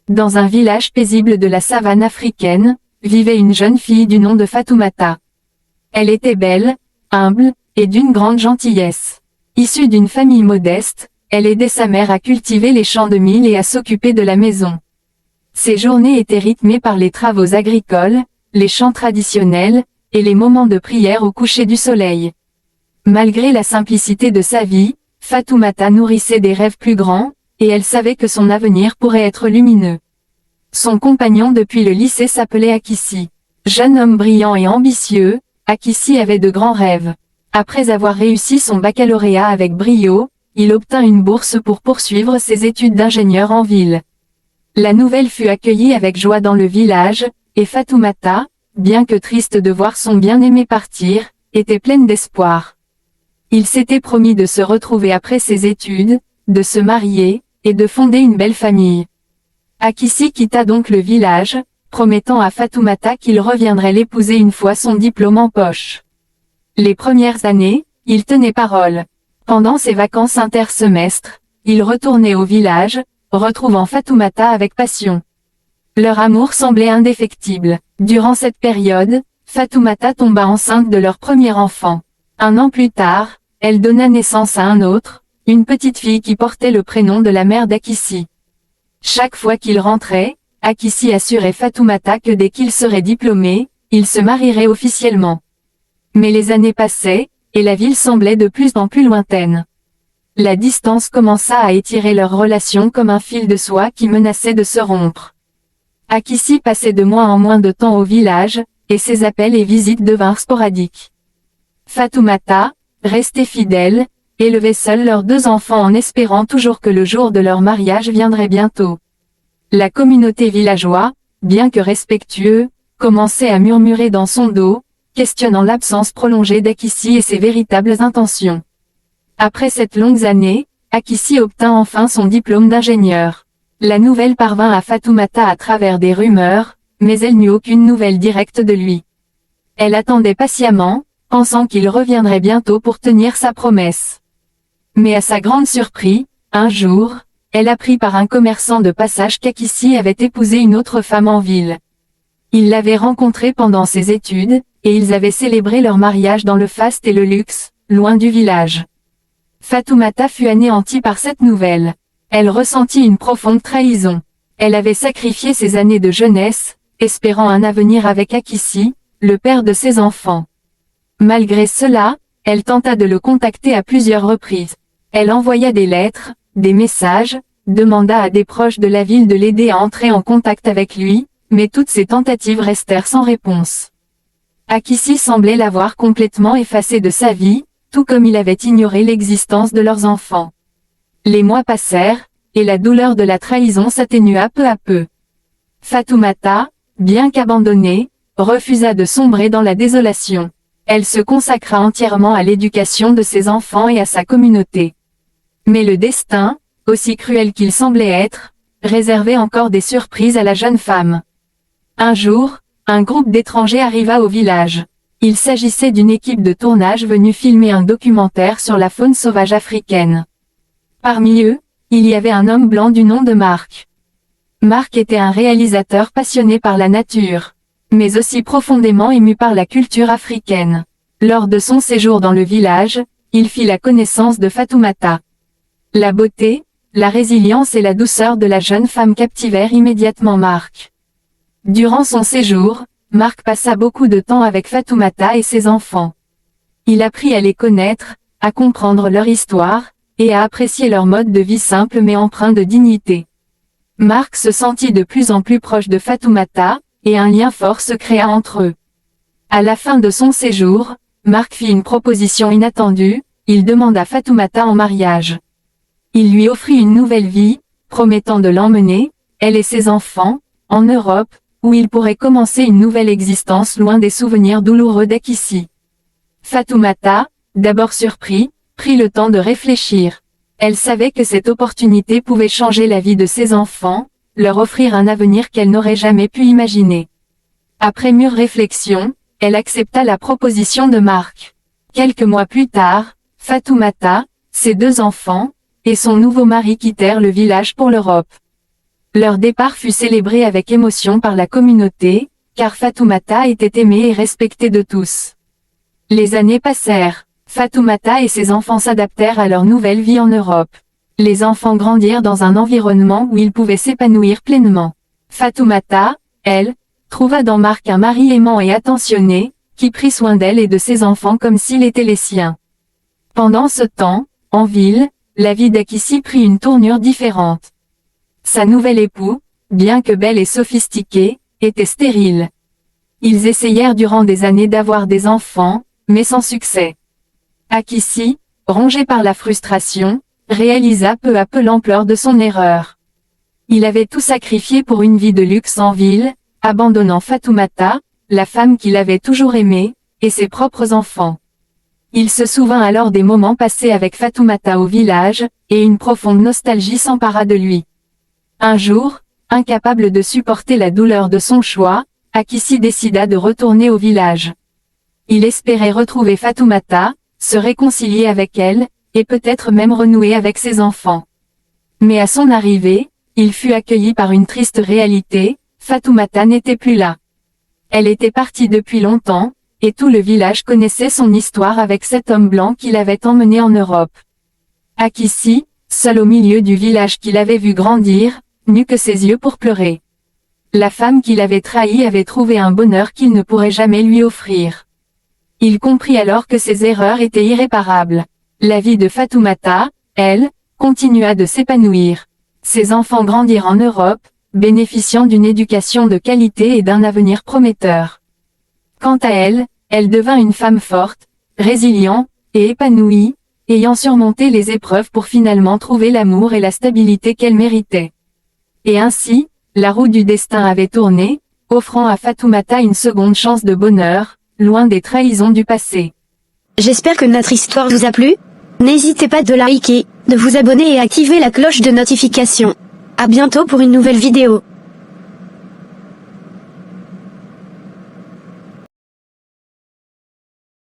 Dans un village paisible de la savane africaine, vivait une jeune fille du nom de Fatoumata. Elle était belle, humble, et d'une grande gentillesse. Issue d'une famille modeste, elle aidait sa mère à cultiver les champs de mil et à s'occuper de la maison. Ses journées étaient rythmées par les travaux agricoles, les chants traditionnels, et les moments de prière au coucher du soleil. Malgré la simplicité de sa vie, Fatoumata nourrissait des rêves plus grands, et elle savait que son avenir pourrait être lumineux. Son compagnon depuis le lycée s'appelait Akissi. Jeune homme brillant et ambitieux, Akissi avait de grands rêves. Après avoir réussi son baccalauréat avec brio, il obtint une bourse pour poursuivre ses études d'ingénieur en ville. La nouvelle fut accueillie avec joie dans le village, et Fatoumata, bien que triste de voir son bien-aimé partir, était pleine d'espoir. Il s'était promis de se retrouver après ses études, de se marier, et de fonder une belle famille. Akissi quitta donc le village, promettant à Fatoumata qu'il reviendrait l'épouser une fois son diplôme en poche. Les premières années, il tenait parole. Pendant ses vacances intersemestres, il retournait au village, retrouvant Fatoumata avec passion. Leur amour semblait indéfectible. Durant cette période, Fatoumata tomba enceinte de leur premier enfant. 1 an plus tard, elle donna naissance à un autre, une petite fille qui portait le prénom de la mère d'Akissi. Chaque fois qu'il rentrait, Akissi assurait Fatoumata que dès qu'il serait diplômé, il se marierait officiellement. Mais les années passaient, et la ville semblait de plus en plus lointaine. La distance commença à étirer leur relation comme un fil de soie qui menaçait de se rompre. Akissi passait de moins en moins de temps au village, et ses appels et visites devinrent sporadiques. Fatoumata, restée fidèle, élevait seule leurs 2 enfants en espérant toujours que le jour de leur mariage viendrait bientôt. La communauté villageoise, bien que respectueux, commençait à murmurer dans son dos, questionnant l'absence prolongée d'Akissi et ses véritables intentions. Après cette longue année, Akissi obtint enfin son diplôme d'ingénieur. La nouvelle parvint à Fatoumata à travers des rumeurs, mais elle n'eut aucune nouvelle directe de lui. Elle attendait patiemment, pensant qu'il reviendrait bientôt pour tenir sa promesse. Mais à sa grande surprise, un jour, elle apprit par un commerçant de passage qu'Akissi avait épousé une autre femme en ville. Il l'avait rencontrée pendant ses études, et ils avaient célébré leur mariage dans le faste et le luxe, loin du village. Fatoumata fut anéantie par cette nouvelle. Elle ressentit une profonde trahison. Elle avait sacrifié ses années de jeunesse, espérant un avenir avec Akissi, le père de ses enfants. Malgré cela, elle tenta de le contacter à plusieurs reprises. Elle envoya des lettres, des messages, demanda à des proches de la ville de l'aider à entrer en contact avec lui, mais toutes ces tentatives restèrent sans réponse. Akissi semblait l'avoir complètement effacée de sa vie, tout comme il avait ignoré l'existence de leurs enfants. Les mois passèrent, et la douleur de la trahison s'atténua peu à peu. Fatoumata, bien qu'abandonnée, refusa de sombrer dans la désolation. Elle se consacra entièrement à l'éducation de ses enfants et à sa communauté. Mais le destin, aussi cruel qu'il semblait être, réservait encore des surprises à la jeune femme. Un jour, un groupe d'étrangers arriva au village. Il s'agissait d'une équipe de tournage venue filmer un documentaire sur la faune sauvage africaine. Parmi eux, il y avait un homme blanc du nom de Marc. Marc était un réalisateur passionné par la nature, mais aussi profondément ému par la culture africaine. Lors de son séjour dans le village, il fit la connaissance de Fatoumata. La beauté, la résilience et la douceur de la jeune femme captivèrent immédiatement Marc. Durant son séjour, Marc passa beaucoup de temps avec Fatoumata et ses enfants. Il apprit à les connaître, à comprendre leur histoire, et à apprécier leur mode de vie simple mais empreint de dignité. Marc se sentit de plus en plus proche de Fatoumata, et un lien fort se créa entre eux. À la fin de son séjour, Marc fit une proposition inattendue, il demanda Fatoumata en mariage. Il lui offrit une nouvelle vie, promettant de l'emmener, elle et ses enfants, en Europe, où il pourrait commencer une nouvelle existence loin des souvenirs douloureux d'Akissi. Fatoumata, d'abord surpris, prit le temps de réfléchir. Elle savait que cette opportunité pouvait changer la vie de ses enfants, leur offrir un avenir qu'elle n'aurait jamais pu imaginer. Après mûre réflexion, elle accepta la proposition de Marc. Quelques mois plus tard, Fatoumata, ses 2 enfants, et son nouveau mari quittèrent le village pour l'Europe. Leur départ fut célébré avec émotion par la communauté, car Fatoumata était aimée et respectée de tous. Les années passèrent. Fatoumata et ses enfants s'adaptèrent à leur nouvelle vie en Europe. Les enfants grandirent dans un environnement où ils pouvaient s'épanouir pleinement. Fatoumata, elle, trouva dans Marc un mari aimant et attentionné, qui prit soin d'elle et de ses enfants comme s'il était les siens. Pendant ce temps, en ville, la vie d'Akissi prit une tournure différente. Sa nouvel époux, bien que belle et sophistiquée, était stérile. Ils essayèrent durant des années d'avoir des enfants, mais sans succès. Akissi, rongé par la frustration, réalisa peu à peu l'ampleur de son erreur. Il avait tout sacrifié pour une vie de luxe en ville, abandonnant Fatoumata, la femme qu'il avait toujours aimée, et ses propres enfants. Il se souvint alors des moments passés avec Fatoumata au village, et une profonde nostalgie s'empara de lui. Un jour, incapable de supporter la douleur de son choix, Akissi décida de retourner au village. Il espérait retrouver Fatoumata, se réconcilier avec elle, et peut-être même renouer avec ses enfants. Mais à son arrivée, il fut accueilli par une triste réalité, Fatoumata n'était plus là. Elle était partie depuis longtemps, et tout le village connaissait son histoire avec cet homme blanc qui l'avait emmené en Europe. Akissi, seul au milieu du village qu'il avait vu grandir, n'eut que ses yeux pour pleurer. La femme qu'il avait trahie avait trouvé un bonheur qu'il ne pourrait jamais lui offrir. Il comprit alors que ses erreurs étaient irréparables. La vie de Fatoumata, elle, continua de s'épanouir. Ses enfants grandirent en Europe, bénéficiant d'une éducation de qualité et d'un avenir prometteur. Quant à elle, elle devint une femme forte, résiliente, et épanouie, ayant surmonté les épreuves pour finalement trouver l'amour et la stabilité qu'elle méritait. Et ainsi, la roue du destin avait tourné, offrant à Fatoumata une seconde chance de bonheur, loin des trahisons du passé. J'espère que notre histoire vous a plu. N'hésitez pas de liker, de vous abonner et activer la cloche de notification. À bientôt pour une nouvelle vidéo.